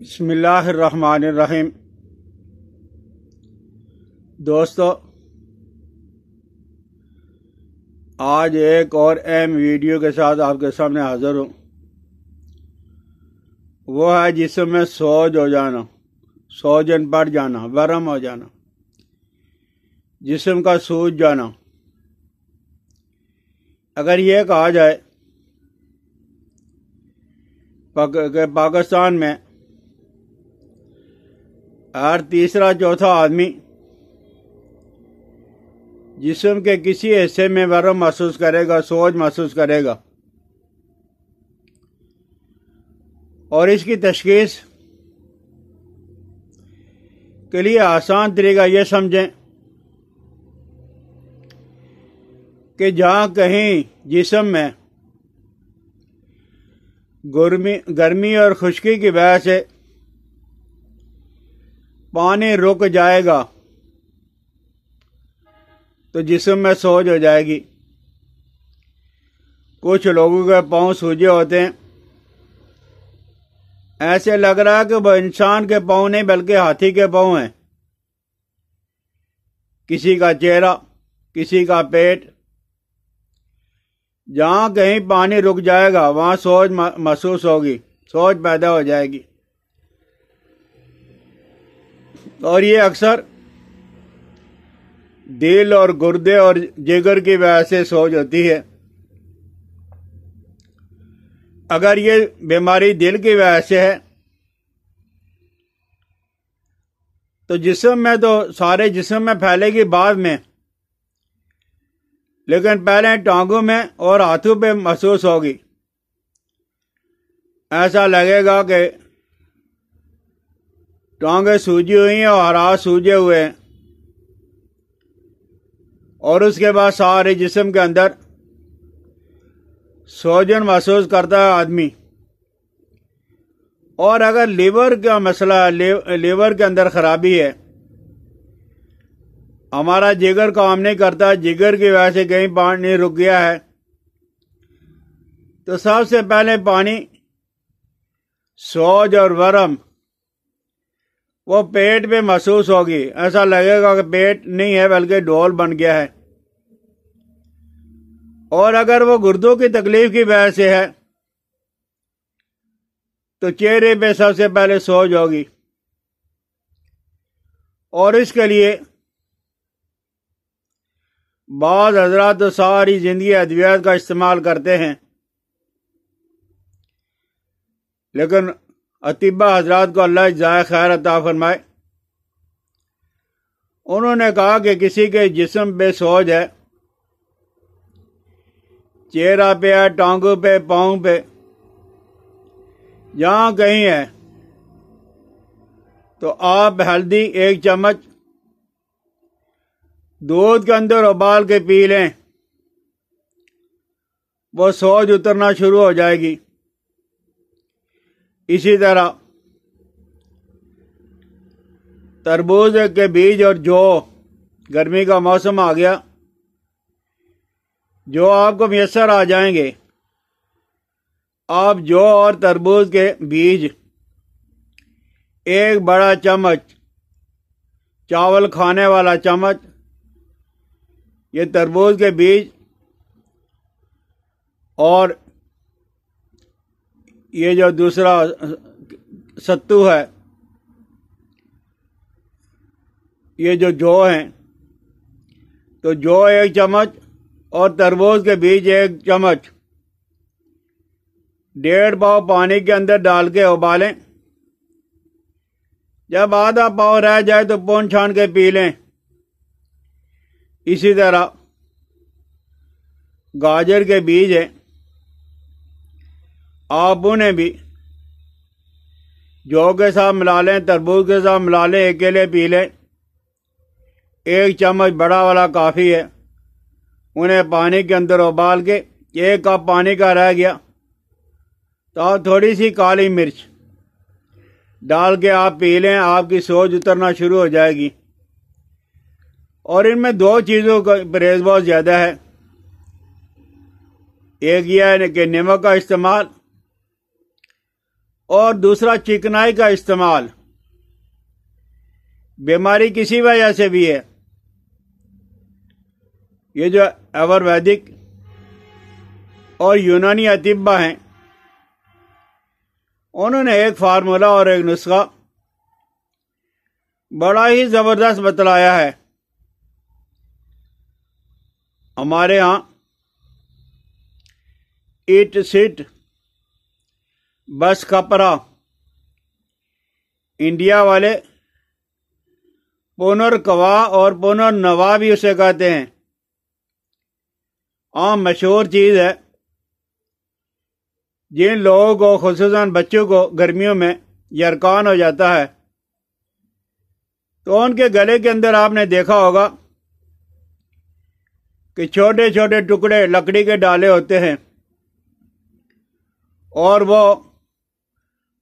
بسم اللہ الرحمن الرحیم۔ دوستو، آج ایک اور اہم ویڈیو کے ساتھ آپ کے سامنے حاضر ہوں۔ وہ ہے جسم میں سوج ہو جانا، سوجن بڑھ جانا، ورم ہو جانا، جسم کا سوج جانا۔ اگر یہ کہا جائے کہ پاکستان میں ہر تیسرا چوتھا آدمی جسم کے کسی حصے میں ورم محسوس کرے گا، سوج محسوس کرے گا، اور اس کی تشخیص کے لیے آسان طریقہ یہ سمجھیں کہ جہاں کہیں جسم میں گرمی اور خشکی کی وجہ سے پانی رک جائے گا تو جسم میں سوج ہو جائے گی۔ کچھ لوگوں کے پاؤں سوجے ہوتے ہیں، ایسے لگ رہا ہے کہ وہ انسان کے پاؤں نہیں بلکہ ہاتھی کے پاؤں ہیں۔ کسی کا چہرہ، کسی کا پیٹ، جہاں کہیں پانی رک جائے گا وہاں سوج محسوس ہوگی، سوج پیدا ہو جائے گی، اور یہ اکثر دل اور گردے اور جگر کی وجہ سے سوج ہوتی ہے۔ اگر یہ بیماری دل کی وجہ سے ہے تو جسم میں تو سارے جسم میں پھیلے گی بعد میں، لیکن پہلے ٹانگوں میں اور ہاتھوں پہ محسوس ہوگی۔ ایسا لگے گا کہ ٹانگیں سوجی ہوئی ہیں اور ہاتھ سوجے ہوئے ہیں، اور اس کے بعد سارے جسم کے اندر سوجن محسوس کرتا ہے آدمی۔ اور اگر لیور کا مسئلہ ہے، لیور کے اندر خرابی ہے، ہمارا جگر کام نہیں کرتا، جگر کی وجہ سے کہیں پانی رک گیا ہے، تو سب سے پہلے پانی سوج اور ورم وہ پیٹ پہ محسوس ہوگی۔ ایسا لگے گا کہ پیٹ نہیں ہے بلکہ ڈول بن گیا ہے۔ اور اگر وہ گردوں کی تکلیف کی وجہ سے ہے تو چہرے پہ سب سے پہلے سوج ہوگی، اور اس کے لیے بعض حضرات تو ساری زندگی ادویات کا استعمال کرتے ہیں، لیکن اطباء حضرات کو اللہ جزائے خیر عطا فرمائے، انہوں نے کہا کہ کسی کے جسم پہ سوج ہے، چہرہ پہ ہے، ٹانگوں پہ، پاؤں پہ، جہاں کہیں ہے، تو آپ ہلدی 1 چمچ دودھ کے اندر ابال کے پی لیں، وہ سوج اترنا شروع ہو جائے گی۔ اسی طرح تربوز کے بیج اور جو، گرمی کا موسم آ گیا، جو آپ کو میسر آ جائیں گے، آپ جو اور تربوز کے بیج 1 بڑا چمچ، چاول کھانے والا چمچ، یہ تربوز کے بیج اور یہ جو دوسرا ستو ہے، یہ جو ہیں، تو جو 1 چمچ اور تربوز کے بیج 1 چمچ 1.5 پاؤ پانی کے اندر ڈال کے ابالیں۔ جب آدھا پاؤ رہ جائے تو پون چھان کے پی لیں۔ اسی طرح گاجر کے بیج ہیں، آپ انہیں بھی جو کے ساتھ ملا لیں، تربوز کے ساتھ ملا لیں، اکیلے پی لیں۔ 1 چمچ بڑا والا کافی ہے۔ انہیں پانی کے اندر ابال کے 1 کپ پانی کا رہ گیا تو آپ تھوڑی سی کالی مرچ ڈال کے آپ پی لیں، آپ کی سوج اترنا شروع ہو جائے گی۔ اور ان میں 2 چیزوں کا پرہیز بہت زیادہ ہے۔ ایک یہ ہے کہ نمک کا استعمال، اور دوسرا چکنائی کا استعمال بیماری کسی وجہ سے بھی ہے. یہ جو آیورویدک اور یونانی اطباء ہیں انہوں نے ایک فارمولا اور ایک نسخہ بڑا ہی زبردست بتلایا ہے. ہمارے ہاں ایٹ سٹ بس کپڑا انڈیا والے پنرکوا اور پنرنوا بھی اسے کہتے ہیں. عام مشہور چیز ہے. جن لوگوں کو خصوصاً بچوں کو گرمیوں میں یرکان ہو جاتا ہے تو ان کے گلے کے اندر آپ نے دیکھا ہوگا کہ چھوٹے چھوٹے ٹکڑے لکڑی کے ڈالے ہوتے ہیں اور وہ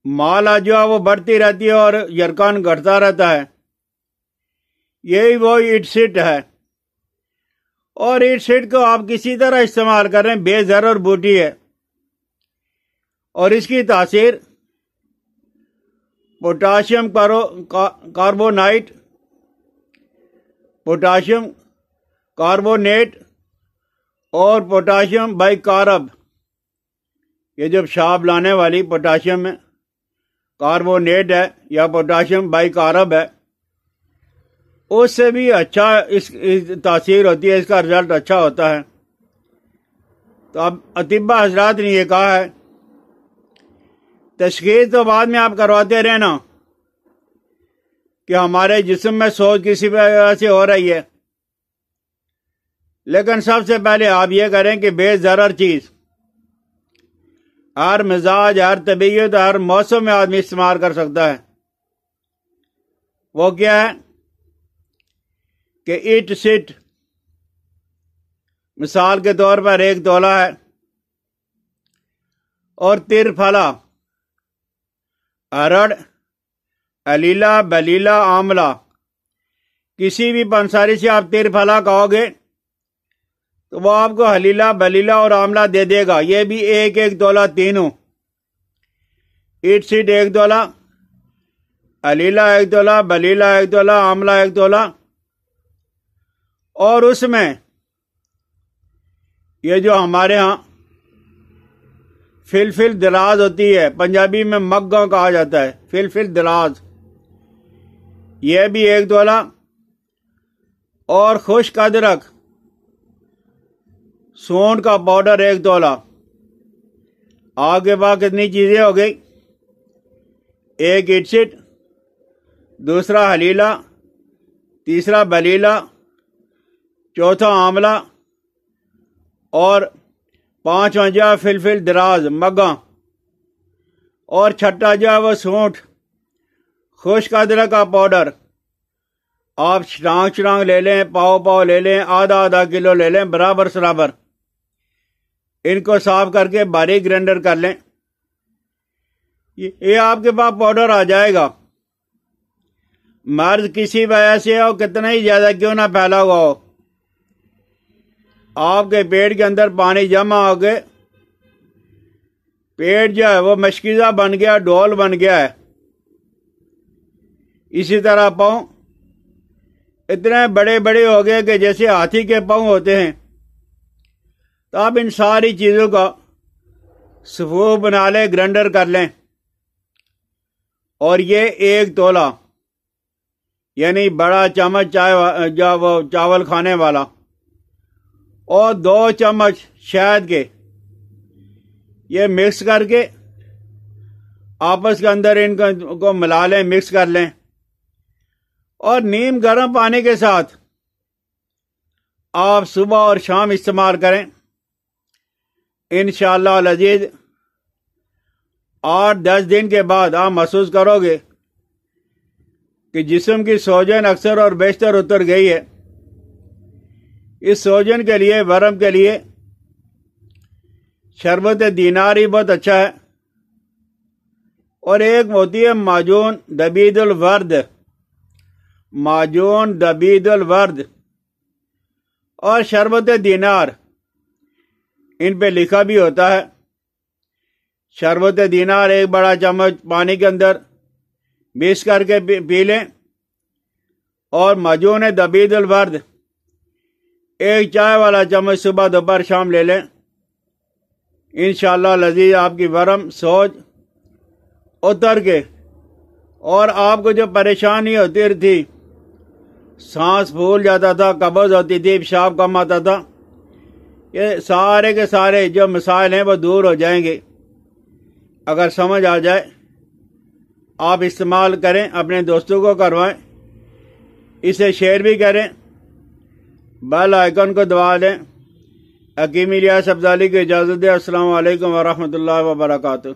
مالا جو ہے وہ بڑھتی رہتی ہے اور یرکان گھٹتا رہتا ہے. یہی وہ ایٹ سٹ ہے. اور ایٹ سٹ کو آپ کسی طرح استعمال کر رہے ہیں بے ضرر بوٹی ہے اور اس کی تاثیر پوٹاشیم کاربونائٹ پوٹاشیم کاربونیٹ اور پوٹاشیم بائی کارب یہ جو پیشاب لانے والی پوٹاشیم میں کاربونیٹ ہے یا پوٹاشیم بائی کارب ہے اس سے بھی اچھا اس تاثیر ہوتی ہے. اس کا رزلٹ اچھا ہوتا ہے. تو اب اطباء حضرات نے یہ کہا ہے تشخیص تو بعد میں آپ کرواتے رہنا کہ ہمارے جسم میں سوج کسی وجہ سے ہو رہی ہے لیکن سب سے پہلے آپ یہ کریں کہ بے ضرر چیز ہر مزاج ہر طبیعت ہر موسم میں آدمی استعمال کر سکتا ہے. وہ کیا ہے کہ ایٹ سٹ مثال کے طور پر ایک تولہ ہے اور ترپھلا ارڑ علیلہ بلیلہ آملہ کسی بھی پنساری سے آپ ترپھلا کہو گے تو وہ آپ کو حلیلہ بلیلہ اور آملہ دے دے گا. یہ بھی ایک ایک تولہ تینوں ایٹ سٹ ایک تولہ علیلہ ایک تولہ بلیلہ ایک تولہ آملہ ایک تولہ. اور اس میں یہ جو ہمارے ہاں فلفل دراز ہوتی ہے پنجابی میں مگا کہا جاتا ہے فلفل دراز یہ بھی ایک تولہ اور خشک ادرک سونڈ کا پاؤڈر ایک تولہ. آگے بعد کتنی چیزیں ہو گئی ایک ایٹ سٹ دوسرا حلیلہ تیسرا بلیلہ چوتھا آملہ اور پانچواں جو فلفل دراز مگا اور چھٹا جو وہ سونٹ خشک ادرک کا پاؤڈر. آپ چھڑانگ لے لیں پاؤ لے لیں آدھا کلو لے لیں برابر سرابر. ان کو صاف کر کے باریک گرائنڈر کر لیں. یہ آپ کے پاس پاؤڈر آ جائے گا. مرض کسی وجہ سے ہو کتنا ہی زیادہ کیوں نہ پھیلا ہوا ہو آپ کے پیٹ کے اندر پانی جمع ہو گئے پیٹ جو ہے وہ مشکیزہ بن گیا ڈول بن گیا ہے. اسی طرح پاؤں اتنے بڑے بڑے ہو گئے کہ جیسے ہاتھی کے پاؤں ہوتے ہیں. تو آپ ان ساری چیزوں کا صفوف بنا لیں گرائنڈر کر لیں اور یہ ایک تولہ یعنی بڑا چمچ چاول کھانے والا اور 2 چمچ شہد کے یہ مکس کر کے آپس کے اندر ان کو ملا لیں مکس کر لیں اور نیم گرم پانی کے ساتھ آپ صبح اور شام استعمال کریں. انشاءاللہ العزیز 8-10 دن کے بعد آپ محسوس کرو گے کہ جسم کی سوجن اکثر اور بیشتر اتر گئی ہے. اس سوجن کے لیے ورم کے لیے شربت دینار ہی بہت اچھا ہے. اور ایک ہوتی ہے معجون دبید الورد اور شربت دینار ان پہ لکھا بھی ہوتا ہے شربت دینار 1 بڑا چمچ پانی کے اندر مکس کر کے پی لیں، اور معجون دبید الفرد 1 چائے والا چمچ صبح دوپہر شام لے لیں۔ انشاءاللہ لذیذ آپ کی ورم سوج اتر کے، اور آپ کو جو پریشانی ہوتی تھی، سانس پھول جاتا تھا، قبض ہوتی تھی، پیشاب کم آتا تھا، یہ سارے کے سارے جو مسائل ہیں وہ دور ہو جائیں گے اگر سمجھ آ جائے۔ آپ استعمال کریں، اپنے دوستوں کو کروائیں، اسے شیئر بھی کریں، بیل آئیکن کو دبا دیں۔ حکیم الیاس افضالی کو اجازت دیں۔ السلام علیکم ورحمۃ اللہ وبرکاتہ۔